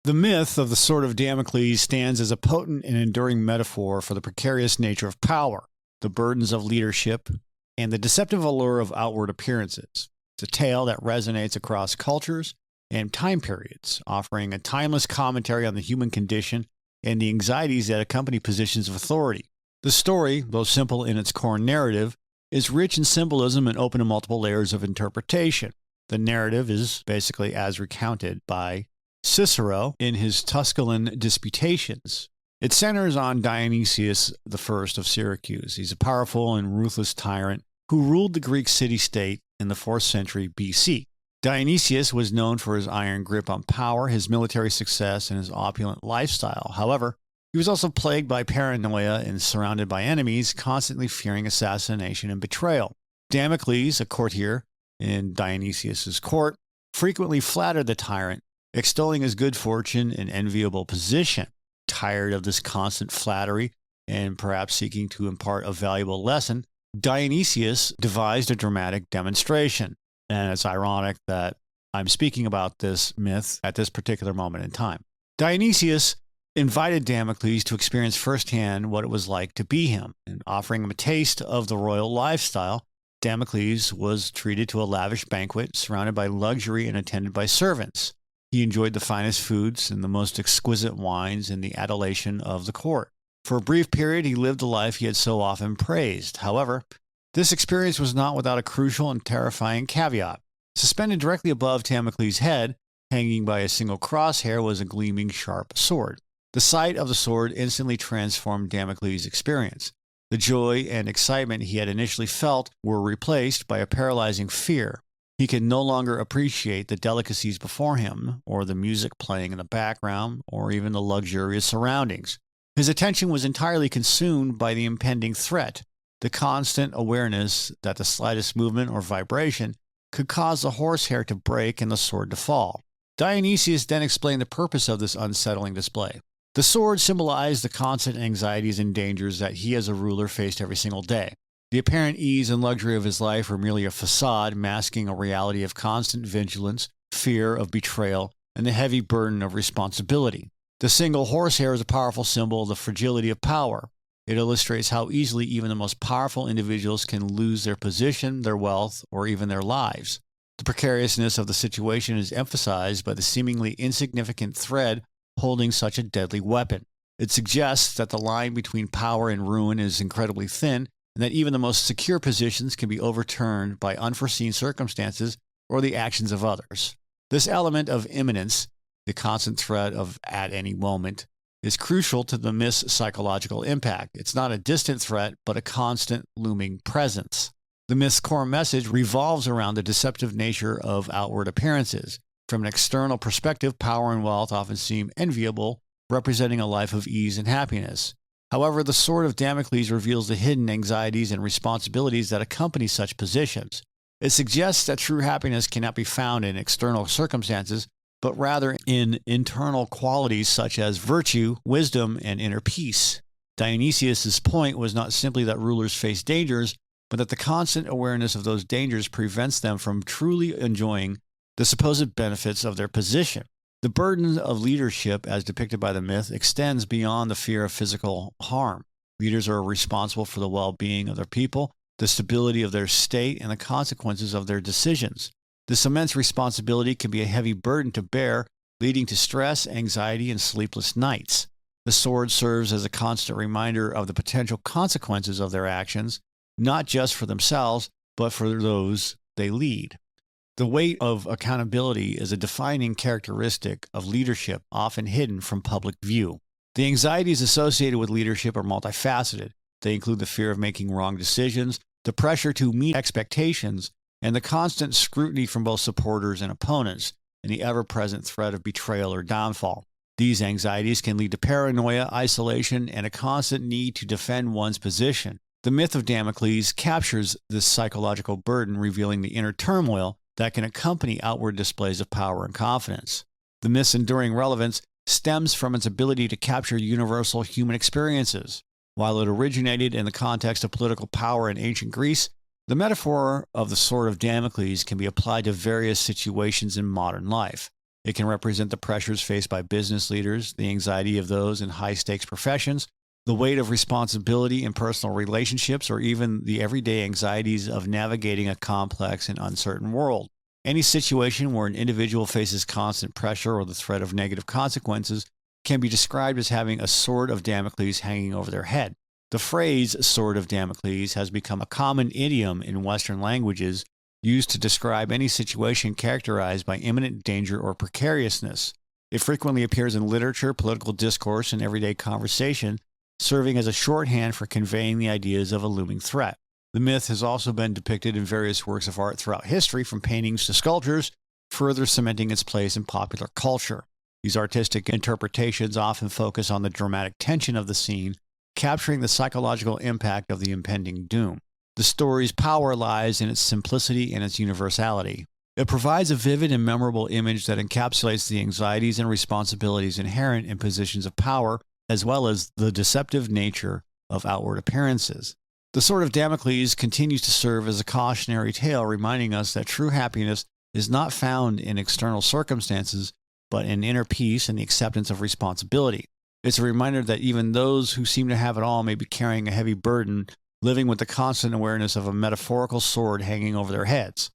The myth of the Sword of Damocles stands as a potent and enduring metaphor for the precarious nature of power, the burdens of leadership, and the deceptive allure of outward appearances. It's a tale that resonates across cultures and time periods, offering a timeless commentary on the human condition and the anxieties that accompany positions of authority. The story, though simple in its core narrative, is rich in symbolism and open to multiple layers of interpretation. The narrative is basically as recounted by Cicero in his Tusculan Disputations. It centers on Dionysius I of Syracuse. He's a powerful and ruthless tyrant who ruled the Greek city-state in the 4th century BC. Dionysius was known for his iron grip on power, his military success, and his opulent lifestyle. However, he was also plagued by paranoia and surrounded by enemies, constantly fearing assassination and betrayal. Damocles, a courtier in Dionysius's court, frequently flattered the tyrant, extolling his good fortune and enviable position. Tired of this constant flattery and perhaps seeking to impart a valuable lesson, Dionysius devised a dramatic demonstration. And it's ironic that I'm speaking about this myth at this particular moment in time. Dionysius invited Damocles to experience firsthand what it was like to be him, and offering him a taste of the royal lifestyle. Damocles was treated to a lavish banquet, surrounded by luxury and attended by servants. He enjoyed the finest foods and the most exquisite wines in the adulation of the court. For a brief period, he lived the life he had so often praised. However, this experience was not without a crucial and terrifying caveat. Suspended directly above Damocles' head, hanging by a single crosshair, was a gleaming sharp sword. The sight of the sword instantly transformed Damocles' experience. The joy and excitement he had initially felt were replaced by a paralyzing fear. He could no longer appreciate the delicacies before him, or the music playing in the background, or even the luxurious surroundings. His attention was entirely consumed by the impending threat, the constant awareness that the slightest movement or vibration could cause the horsehair to break and the sword to fall. Dionysius then explained the purpose of this unsettling display. The sword symbolized the constant anxieties and dangers that he as a ruler faced every single day. The apparent ease and luxury of his life were merely a facade masking a reality of constant vigilance, fear of betrayal, and the heavy burden of responsibility. The single horsehair is a powerful symbol of the fragility of power. It illustrates how easily even the most powerful individuals can lose their position, their wealth, or even their lives. The precariousness of the situation is emphasized by the seemingly insignificant thread holding such a deadly weapon. It suggests that the line between power and ruin is incredibly thin, and that even the most secure positions can be overturned by unforeseen circumstances or the actions of others. This element of imminence, the constant threat of at any moment, is crucial to the myth's psychological impact. It's not a distant threat, but a constant looming presence. The myth's core message revolves around the deceptive nature of outward appearances. From an external perspective, power and wealth often seem enviable, representing a life of ease and happiness. However, the Sword of Damocles reveals the hidden anxieties and responsibilities that accompany such positions. It suggests that true happiness cannot be found in external circumstances, but rather in internal qualities such as virtue, wisdom, and inner peace. Dionysius' point was not simply that rulers face dangers, but that the constant awareness of those dangers prevents them from truly enjoying the supposed benefits of their position. The burden of leadership, as depicted by the myth, extends beyond the fear of physical harm. Leaders are responsible for the well-being of their people, the stability of their state, and the consequences of their decisions. This immense responsibility can be a heavy burden to bear, leading to stress, anxiety, and sleepless nights. The sword serves as a constant reminder of the potential consequences of their actions, not just for themselves, but for those they lead. The weight of accountability is a defining characteristic of leadership, often hidden from public view. The anxieties associated with leadership are multifaceted. They include the fear of making wrong decisions, the pressure to meet expectations, and the constant scrutiny from both supporters and opponents, and the ever-present threat of betrayal or downfall. These anxieties can lead to paranoia, isolation, and a constant need to defend one's position. The myth of Damocles captures this psychological burden, revealing the inner turmoil that can accompany outward displays of power and confidence. The myth's enduring relevance stems from its ability to capture universal human experiences. While it originated in the context of political power in ancient Greece, the metaphor of the Sword of Damocles can be applied to various situations in modern life. It can represent the pressures faced by business leaders, the anxiety of those in high-stakes professions, the weight of responsibility in personal relationships, or even the everyday anxieties of navigating a complex and uncertain world. Any situation where an individual faces constant pressure or the threat of negative consequences can be described as having a sword of Damocles hanging over their head. The phrase sword of Damocles has become a common idiom in Western languages used to describe any situation characterized by imminent danger or precariousness. It frequently appears in literature, political discourse, and everyday conversation, serving as a shorthand for conveying the ideas of a looming threat. The myth has also been depicted in various works of art throughout history, from paintings to sculptures, further cementing its place in popular culture. These artistic interpretations often focus on the dramatic tension of the scene, capturing the psychological impact of the impending doom. The story's power lies in its simplicity and its universality. It provides a vivid and memorable image that encapsulates the anxieties and responsibilities inherent in positions of power, as well as the deceptive nature of outward appearances. The Sword of Damocles continues to serve as a cautionary tale, reminding us that true happiness is not found in external circumstances, but in inner peace and the acceptance of responsibility. It's a reminder that even those who seem to have it all may be carrying a heavy burden, living with the constant awareness of a metaphorical sword hanging over their heads.